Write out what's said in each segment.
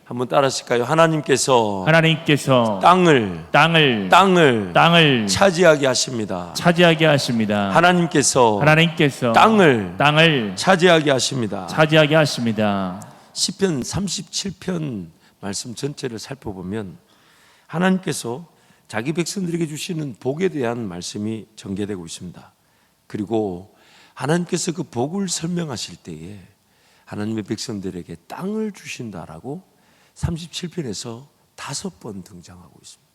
한번 따라하실까요? 하나님께서 땅을 차지하게 하십니다. 차지하게 하십니다. 하나님께서 땅을 차지하게 하십니다. 차지하게 하십니다. 시편 37편 말씀 전체를 살펴보면 하나님께서 자기 백성들에게 주시는 복에 대한 말씀이 전개되고 있습니다. 그리고 하나님께서 그 복을 설명하실 때에 하나님의 백성들에게 땅을 주신다라고 37편에서 5번 등장하고 있습니다.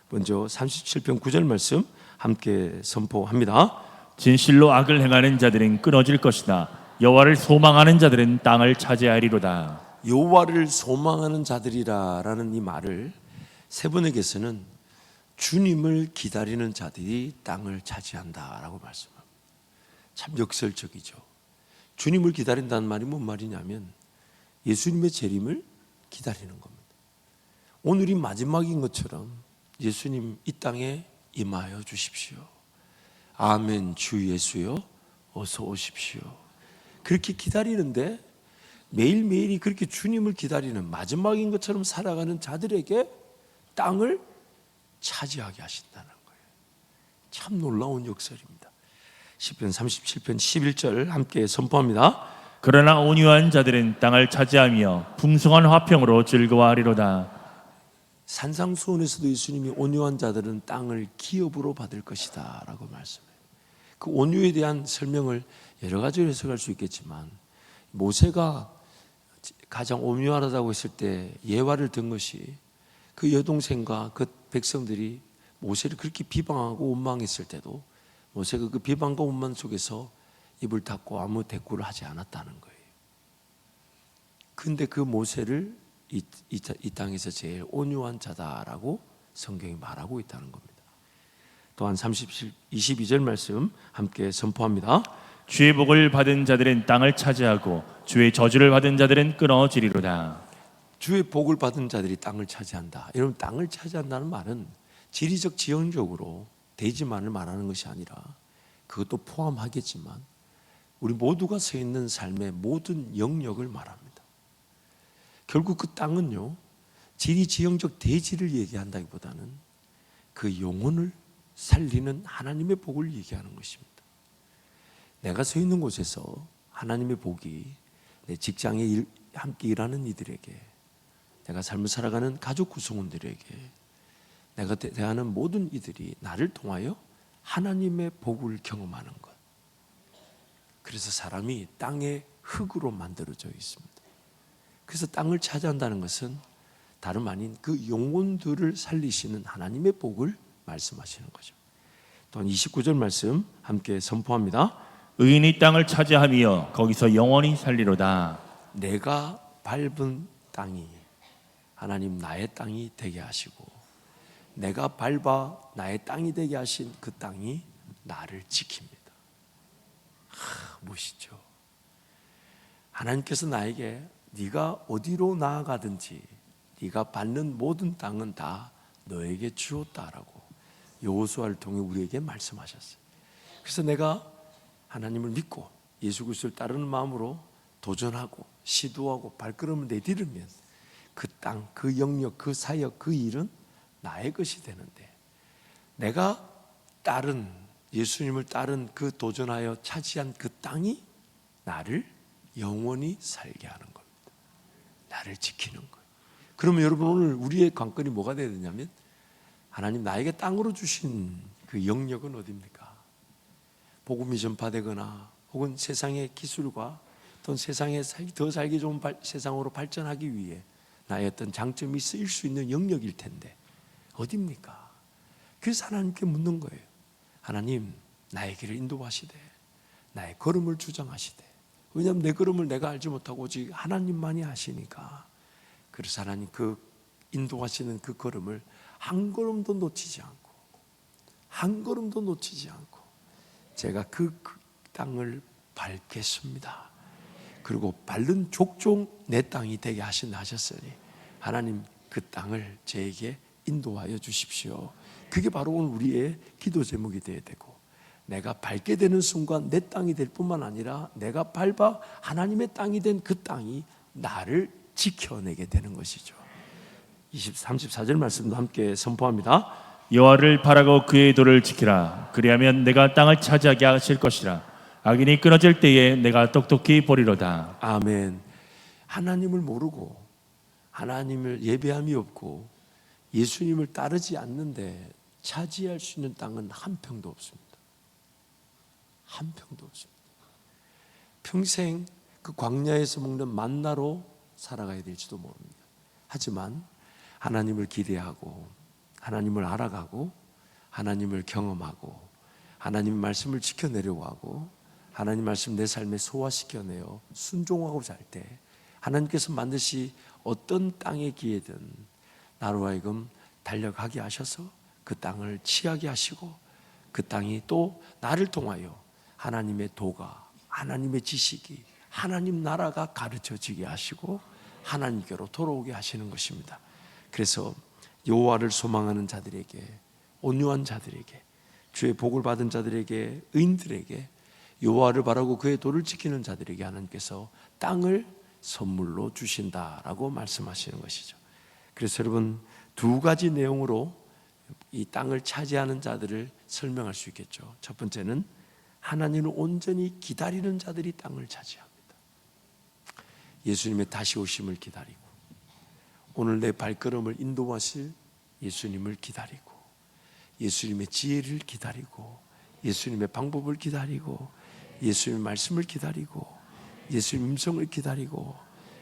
먼저 37편 9절 말씀 함께 선포합니다. 진실로 악을 행하는 자들은 끊어질 것이다. 여호와를 소망하는 자들은 땅을 차지하리로다. 여호와를 소망하는 자들이라라는 이 말을 세 번역에서는 주님을 기다리는 자들이 땅을 차지한다라고 말씀합니다. 참 역설적이죠. 주님을 기다린다는 말이 뭔 말이냐면 예수님의 재림을 기다리는 겁니다. 오늘이 마지막인 것처럼 예수님 이 땅에 임하여 주십시오. 아멘. 주 예수여 어서 오십시오. 그렇게 기다리는데 매일매일이 그렇게 주님을 기다리는 마지막인 것처럼 살아가는 자들에게 땅을 차지하게 하신다는 거예요. 참 놀라운 역설입니다. 시편 37편 11절 함께 선포합니다. 그러나 온유한 자들은 땅을 차지하며 풍성한 화평으로 즐거워하리로다. 산상수훈에서도 예수님이 온유한 자들은 땅을 기업으로 받을 것이다 라고 말씀해요. 그 온유에 대한 설명을 여러 가지로 해석할 수 있겠지만 모세가 가장 온유하다고 했을 때 예화를 든 것이 그 여동생과 그 백성들이 모세를 그렇게 비방하고 원망했을 때도 모세가 그 비방과 원망 속에서 입을 닫고 아무 대꾸를 하지 않았다는 거예요. 근데 그 모세를 이 땅에서 제일 온유한 자다라고 성경이 말하고 있다는 겁니다. 또한 22절 말씀 함께 선포합니다. 주의 복을 받은 자들은 땅을 차지하고 주의 저주를 받은 자들은 끊어지리로다. 주의 복을 받은 자들이 땅을 차지한다. 여러분, 땅을 차지한다는 말은 지리적 지형적으로 대지만을 말하는 것이 아니라 그것도 포함하겠지만 우리 모두가 서 있는 삶의 모든 영역을 말합니다. 결국 그 땅은요, 지리 지형적 대지를 얘기한다기보다는 그 영혼을 살리는 하나님의 복을 얘기하는 것입니다. 내가 서 있는 곳에서 하나님의 복이 내 직장에 함께 일하는 이들에게, 내가 삶을 살아가는 가족 구성원들에게, 내가 대하는 모든 이들이 나를 통하여 하나님의 복을 경험하는 것. 그래서 사람이 땅의 흙으로 만들어져 있습니다. 그래서 땅을 차지한다는 것은 다름 아닌 그 영혼들을 살리시는 하나님의 복을 말씀하시는 거죠. 또한 29절 말씀 함께 선포합니다. 의인이 땅을 차지하며 거기서 영원히 살리로다. 내가 밟은 땅이 하나님 나의 땅이 되게 하시고 내가 밟아 나의 땅이 되게 하신 그 땅이 나를 지킵니다. 멋있죠. 하나님께서 나에게 네가 어디로 나아가든지 네가 밟는 모든 땅은 다 너에게 주었다라고 여호수아를 통해 우리에게 말씀하셨어요. 그래서 내가 하나님을 믿고 예수 그리스도를 따르는 마음으로 도전하고 시도하고 발걸음을 내디르면 그 땅, 그 영역, 그 사역, 그 일은 나의 것이 되는데 내가 따른 예수님을 따른 그 도전하여 차지한 그 땅이 나를 영원히 살게 하는 겁니다. 나를 지키는 거예요. 그러면 여러분 오늘 우리의 관건이 뭐가 되야 되냐면 하나님 나에게 땅으로 주신 그 영역은 어디입니까? 복음이 전파되거나 혹은 세상의 기술과 또 세상에 더 살기 좋은 세상으로 발전하기 위해 나의 어떤 장점이 쓰일 수 있는 영역일 텐데 어디입니까? 그래서 하나님께 묻는 거예요. 하나님 나의 길을 인도하시되 나의 걸음을 주장하시되, 왜냐하면 내 걸음을 내가 알지 못하고 오직 하나님만이 하시니까. 그래서 하나님 그 인도하시는 그 걸음을 한 걸음도 놓치지 않고 한 걸음도 놓치지 않고 제가 그 땅을 밟겠습니다. 그리고 밟는 족종 내 땅이 되게 하신다 하셨으니 하나님 그 땅을 저에게 인도하여 주십시오. 그게 바로 오늘 우리의 기도 제목이 되어야 되고, 내가 밟게 되는 순간 내 땅이 될 뿐만 아니라 내가 밟아 하나님의 땅이 된 그 땅이 나를 지켜내게 되는 것이죠. 34절 말씀도 함께 선포합니다. 여호와를 바라고 그의 도를 지키라. 그리하면 내가 땅을 차지하게 하실 것이라. 악인이 끊어질 때에 내가 똑똑히 보리로다. 아멘. 하나님을 모르고 하나님을 예배함이 없고 예수님을 따르지 않는데 차지할 수 있는 땅은 한 평도 없습니다. 한 평도 없습니다. 평생 그 광야에서 먹는 만나로 살아가야 될지도 모릅니다. 하지만 하나님을 기대하고 하나님을 알아가고 하나님을 경험하고 하나님 말씀을 지켜내려고 하고 하나님 말씀 내 삶에 소화시켜내어 순종하고 잘 때 하나님께서 반드시 어떤 땅에 기회든 나로 하여금 달려가게 하셔서 그 땅을 취하게 하시고 그 땅이 또 나를 통하여 하나님의 도가 하나님의 지식이 하나님 나라가 가르쳐지게 하시고 하나님께로 돌아오게 하시는 것입니다. 그래서 여호와를 소망하는 자들에게, 온유한 자들에게, 주의 복을 받은 자들에게, 의인들에게, 여호와를 바라고 그의 도를 지키는 자들에게 하나님께서 땅을 선물로 주신다라고 말씀하시는 것이죠. 그래서 여러분 두 가지 내용으로 이 땅을 차지하는 자들을 설명할 수 있겠죠. 첫 번째는 하나님을 온전히 기다리는 자들이 땅을 차지합니다. 예수님의 다시 오심을 기다리고 오늘 내 발걸음을 인도하실 예수님을 기다리고 예수님의 지혜를 기다리고 예수님의 방법을 기다리고 예수님의 말씀을 기다리고 예수님의 음성을 기다리고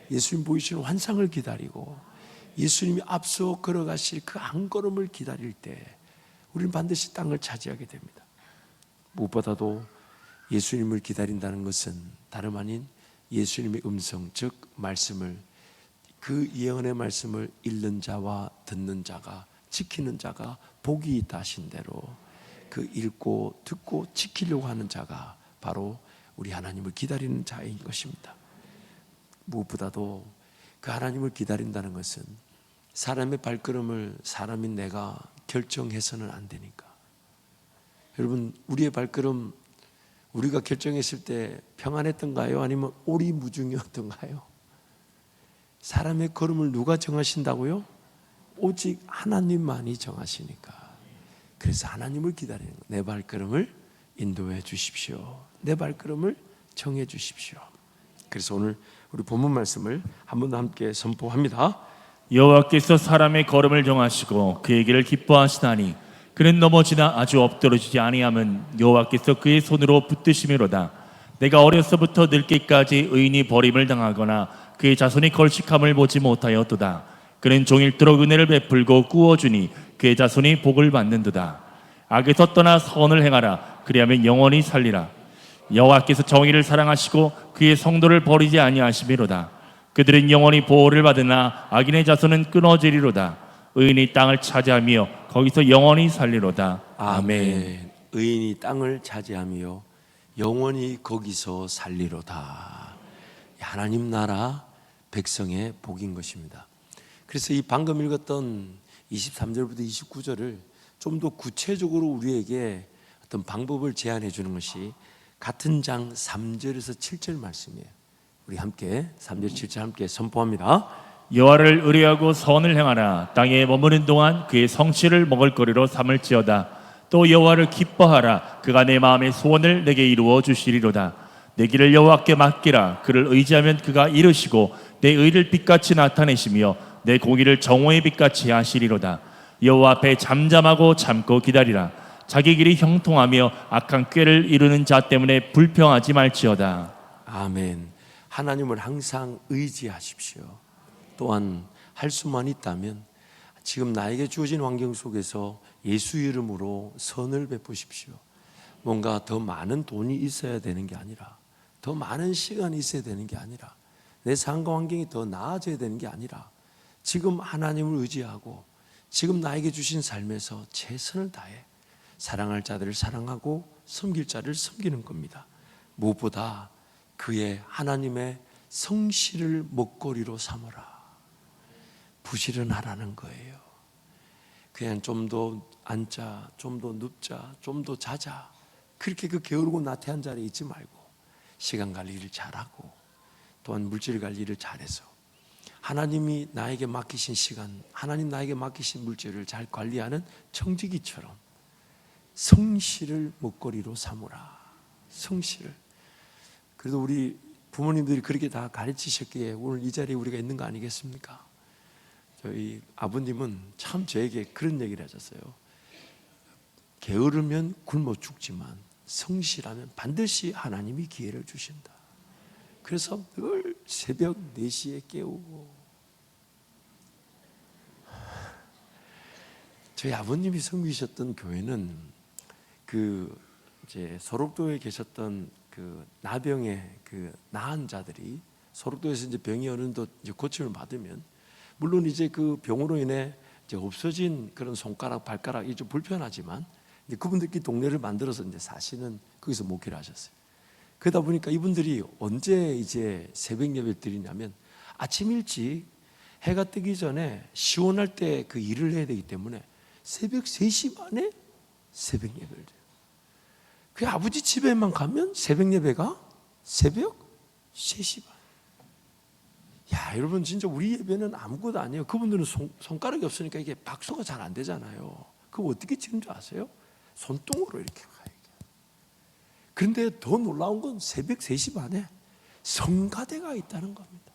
예수님 보이시는 환상을 기다리고 예수님이 앞서 걸어가실 그 한 걸음을 기다릴 때 우리는 반드시 땅을 차지하게 됩니다. 무엇보다도 예수님을 기다린다는 것은 다름 아닌 예수님의 음성, 즉 말씀을, 그 예언의 말씀을 읽는 자와 듣는 자가, 지키는 자가 복이 있다 하신 대로 그 읽고 듣고 지키려고 하는 자가 바로 우리 하나님을 기다리는 자인 것입니다. 무엇보다도 그 하나님을 기다린다는 것은 사람의 발걸음을 사람인 내가 결정해서는 안 되니까. 여러분, 우리의 발걸음 우리가 결정했을 때 평안했던가요? 아니면 오리무중이었던가요? 사람의 걸음을 누가 정하신다고요? 오직 하나님만이 정하시니까. 그래서 하나님을 기다리는 거예요. 내 발걸음을 인도해 주십시오. 내 발걸음을 정해 주십시오. 그래서 오늘 우리 본문 말씀을 한 번 더 함께 선포합니다. 여호와께서 사람의 걸음을 정하시고 그의 길을 기뻐하시나니 그는 넘어지나 아주 엎드러지지 아니함은 여호와께서 그의 손으로 붙드심이로다. 내가 어려서부터 늙기까지 의인이 버림을 당하거나 그의 자손이 걸식함을 보지 못하였도다. 그는 종일토록 은혜를 베풀고 구워주니 그의 자손이 복을 받는도다. 악에서 떠나 선을 행하라. 그리하면 영원히 살리라. 여호와께서 정의를 사랑하시고 그의 성도를 버리지 아니하시미로다. 그들은 영원히 보호를 받으나 악인의 자손은 끊어지리로다. 의인이 땅을 차지하며 거기서 영원히 살리로다. 아멘. 의인이 땅을 차지하며 영원히 거기서 살리로다. 하나님 나라 백성의 복인 것입니다. 그래서 이 방금 읽었던 23절부터 29절을 좀 더 구체적으로 우리에게 어떤 방법을 제안해 주는 것이 같은 장 3절에서 7절 말씀이에요. 우리 함께 3절 7절 함께 선포합니다. 여호와를 의뢰하고 선을 행하라. 땅에 머무는 동안 그의 성취를 먹을거리로 삼을지어다. 또 여호와를 기뻐하라. 그가 내 마음의 소원을 내게 이루어 주시리로다. 내 길을 여호와께 맡기라. 그를 의지하면 그가 이루시고 내 의를 빛같이 나타내시며 내 공의를 정오의 빛같이 하시리로다. 여호와 앞에 잠잠하고 참고 기다리라. 자기 길이 형통하며 악한 꾀를 이루는 자 때문에 불평하지 말지어다. 아멘. 하나님을 항상 의지하십시오. 또한 할 수만 있다면 지금 나에게 주어진 환경 속에서 예수 이름으로 선을 베푸십시오. 뭔가 더 많은 돈이 있어야 되는 게 아니라, 더 많은 시간이 있어야 되는 게 아니라, 내 삶과 환경이 더 나아져야 되는 게 아니라 지금 하나님을 의지하고 지금 나에게 주신 삶에서 최선을 다해 사랑할 자들을 사랑하고 섬길 자를 섬기는 겁니다. 무엇보다 그의 하나님의 성실을 먹거리로 삼어라. 부지런하라는 거예요. 그냥 좀 더 앉자, 좀 더 눕자, 좀 더 자자, 그렇게 그 게으르고 나태한 자리에 있지 말고 시간 관리를 잘하고 또한 물질 관리를 잘해서 하나님이 나에게 맡기신 시간, 하나님 나에게 맡기신 물질을 잘 관리하는 청지기처럼 성실을 먹거리로 삼으라. 성실을. 그래도 우리 부모님들이 그렇게 다 가르치셨기에 오늘 이 자리에 우리가 있는 거 아니겠습니까? 저희 아버님은 참 저에게 그런 얘기를 하셨어요. 게으르면 굶어 죽지만 성실하면 반드시 하나님이 기회를 주신다. 그래서 늘 새벽 4시에 깨우고, 저희 아버님이 섬기셨던 교회는 이제 소록도에 계셨던 나병의 나은 자들이 소록도에서 이제 병이 어느 정도 이제 고침을 받으면, 물론 이제 그 병으로 인해 이제 없어진 그런 손가락, 발가락이 좀 불편하지만 이제 그분들끼리 동네를 만들어서 이제 사시는 거기서 목회를 하셨어요. 그러다 보니까 이분들이 언제 이제 새벽 예배를 드리냐면 아침 일찍 해가 뜨기 전에 시원할 때 그 일을 해야 되기 때문에 새벽 3시 반에 새벽 예배를 드려요. 그 아버지 집에만 가면 새벽 예배가 새벽 3시 반. 야, 여러분 진짜 우리 예배는 아무것도 아니에요. 그분들은 손가락이 없으니까 이게 박수가 잘 안 되잖아요. 그거 어떻게 치는 줄 아세요? 손등으로 이렇게 가요. 그런데 더 놀라운 건 새벽 3시 반에 성가대가 있다는 겁니다.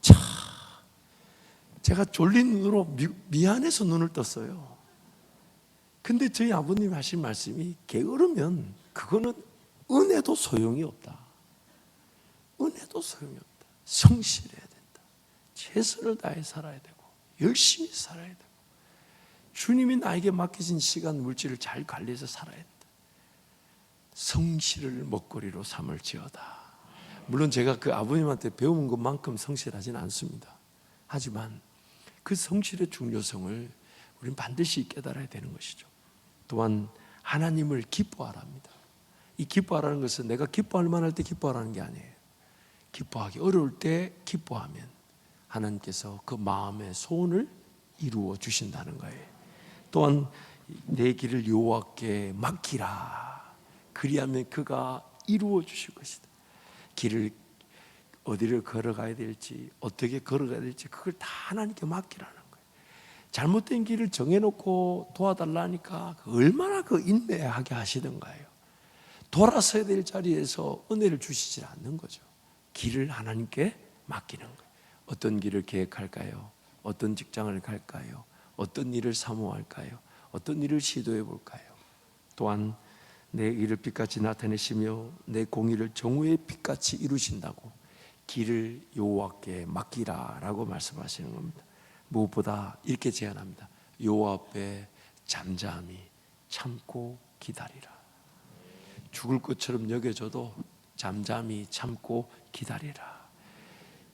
자, 제가 졸린 눈으로 미안해서 눈을 떴어요. 근데 저희 아버님이 하신 말씀이, 게으르면 그거는 은혜도 소용이 없다. 은혜도 소용이 없다. 성실해야 된다. 최선을 다해 살아야 되고 열심히 살아야 되고 주님이 나에게 맡기신 시간, 물질을 잘 관리해서 살아야 된다. 성실을 먹거리로 삼을지어다. 물론 제가 그 아버님한테 배운 것만큼 성실하지는 않습니다. 하지만 그 성실의 중요성을 우리는 반드시 깨달아야 되는 것이죠. 또한 하나님을 기뻐하라 합니다. 이 기뻐하라는 것은 내가 기뻐할 만할 때 기뻐하라는 게 아니에요. 기뻐하기 어려울 때 기뻐하면 하나님께서 그 마음의 소원을 이루어 주신다는 거예요. 또한 내 길을 여호와께 맡기라. 그리하면 그가 이루어 주실 것이다. 길을 어디를 걸어가야 될지, 어떻게 걸어가야 될지 그걸 다 하나님께 맡기라는 거예요. 잘못된 길을 정해놓고 도와달라니까 얼마나 인내하게 하시던가요. 돌아서야 될 자리에서 은혜를 주시지 않는 거죠. 길을 하나님께 맡기는 거예요. 어떤 길을 계획할까요? 어떤 직장을 갈까요? 어떤 일을 사모할까요? 어떤 일을 시도해 볼까요? 또한 내 일을 빛같이 나타내시며 내 공의를 정오의 빛같이 이루신다고 길을 여호와께 맡기라라고 말씀하시는 겁니다. 무엇보다 이렇게 제안합니다. 여호와 앞에 잠잠히 참고 기다리라. 죽을 것처럼 여겨져도 잠잠히 참고 기다리라.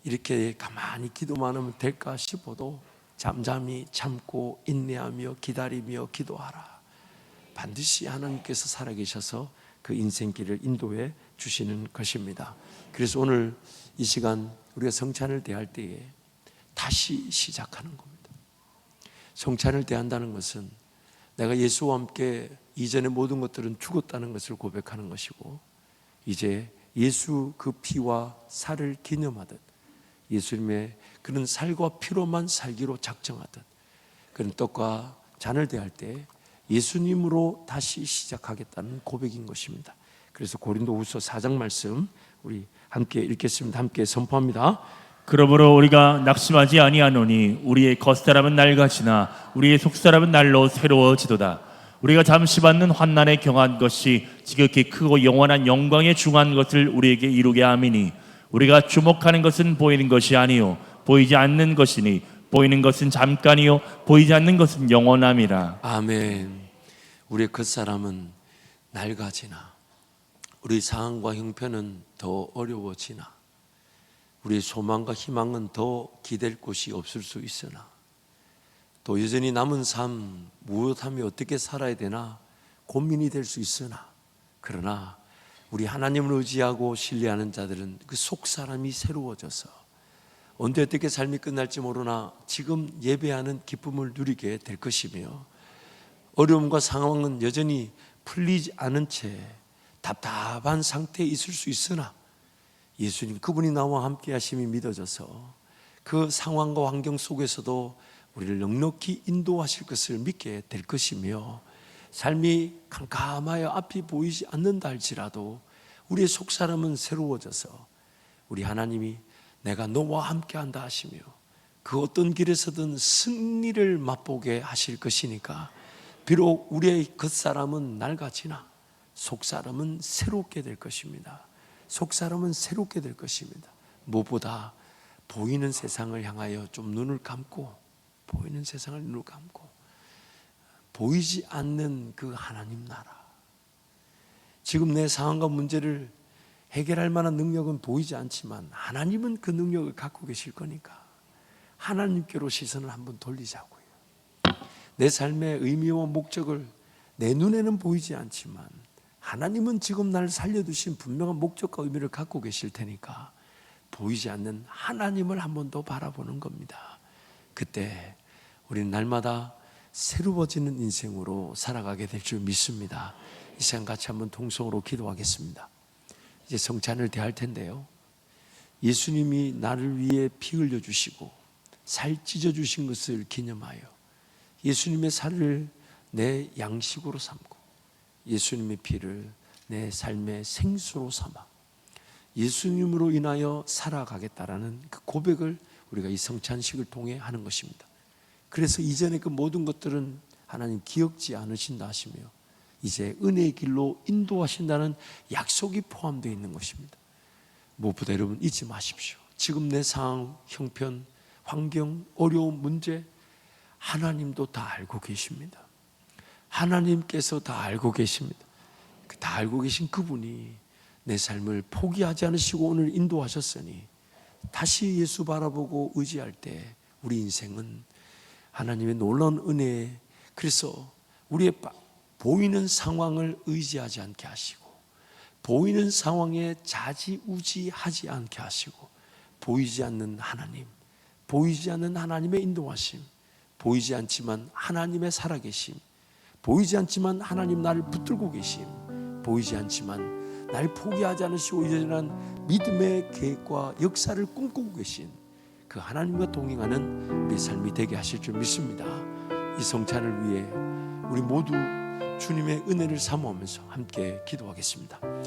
이렇게 가만히 기도만 하면 될까 싶어도 잠잠히 참고 인내하며 기다리며 기도하라. 반드시 하나님께서 살아계셔서 그 인생길을 인도해 주시는 것입니다. 그래서 오늘 이 시간 우리가 성찬을 대할 때에 다시 시작하는 겁니다. 성찬을 대한다는 것은 내가 예수와 함께 이전의 모든 것들은 죽었다는 것을 고백하는 것이고, 이제 예수 그 피와 살을 기념하듯 예수님의 그런 살과 피로만 살기로 작정하듯 그런 떡과 잔을 대할 때 예수님으로 다시 시작하겠다는 고백인 것입니다. 그래서 고린도후서 4장 말씀 우리 함께 읽겠습니다. 함께 선포합니다. 그러므로 우리가 낙심하지 아니하노니 우리의 겉사람은 낡아지나 우리의 속사람은 날로 새로워지도다. 우리가 잠시 받는 환난에 경한 것이 지극히 크고 영원한 영광에 중한 것을 우리에게 이루게 함이니 우리가 주목하는 것은 보이는 것이 아니요 보이지 않는 것이니 보이는 것은 잠깐이요 보이지 않는 것은 영원함이라. 아멘. 우리의 겉사람은 낡아지나 우리 상황과 형편은 더 어려워지나 우리의 소망과 희망은 더 기댈 곳이 없을 수 있으나 또 여전히 남은 삶 무엇하며 어떻게 살아야 되나 고민이 될 수 있으나, 그러나 우리 하나님을 의지하고 신뢰하는 자들은 그 속사람이 새로워져서 언제 어떻게 삶이 끝날지 모르나 지금 예배하는 기쁨을 누리게 될 것이며, 어려움과 상황은 여전히 풀리지 않은 채 답답한 상태에 있을 수 있으나 예수님 그분이 나와 함께 하심이 믿어져서 그 상황과 환경 속에서도 우리를 넉넉히 인도하실 것을 믿게 될 것이며, 삶이 캄캄하여 앞이 보이지 않는다 할지라도 우리의 속사람은 새로워져서 우리 하나님이 내가 너와 함께한다 하시며 그 어떤 길에서든 승리를 맛보게 하실 것이니까, 비록 우리의 겉사람은 낡아지나 속사람은 새롭게 될 것입니다. 속사람은 새롭게 될 것입니다. 무엇보다 보이는 세상을 향하여 좀 눈을 감고, 보이는 세상을 눈을 감고 보이지 않는 그 하나님 나라, 지금 내 상황과 문제를 해결할 만한 능력은 보이지 않지만 하나님은 그 능력을 갖고 계실 거니까 하나님께로 시선을 한번 돌리자고요. 내 삶의 의미와 목적을 내 눈에는 보이지 않지만 하나님은 지금 날 살려두신 분명한 목적과 의미를 갖고 계실 테니까 보이지 않는 하나님을 한 번 더 바라보는 겁니다. 그때 우리는 날마다 새로워지는 인생으로 살아가게 될 줄 믿습니다. 이 시간 같이 한번 통성으로 기도하겠습니다. 이제 성찬을 대할 텐데요, 예수님이 나를 위해 피 흘려주시고 살 찢어주신 것을 기념하여 예수님의 살을 내 양식으로 삼고 예수님의 피를 내 삶의 생수로 삼아 예수님으로 인하여 살아가겠다라는 그 고백을 우리가 이 성찬식을 통해 하는 것입니다. 그래서 이전의 그 모든 것들은 하나님 기억지 않으신다 하시며 이제 은혜의 길로 인도하신다는 약속이 포함되어 있는 것입니다. 무엇보다 여러분 잊지 마십시오. 지금 내 상황, 형편, 환경, 어려운 문제 하나님도 다 알고 계십니다. 하나님께서 다 알고 계십니다. 다 알고 계신 그분이 내 삶을 포기하지 않으시고 오늘 인도하셨으니 다시 예수 바라보고 의지할 때 우리 인생은 하나님의 놀라운 은혜에, 그래서 우리의 보이는 상황을 의지하지 않게 하시고 보이는 상황에 좌지우지하지 않게 하시고 보이지 않는 하나님, 보이지 않는 하나님의 인도하심, 보이지 않지만 하나님의 살아계심, 보이지 않지만 하나님 나를 붙들고 계심, 보이지 않지만 날 포기하지 않으시고 이전한 믿음의 계획과 역사를 꿈꾸고 계신 그 하나님과 동행하는 우리 삶이 되게 하실 줄 믿습니다. 이 성찬을 위해 우리 모두 주님의 은혜를 사모하면서 함께 기도하겠습니다.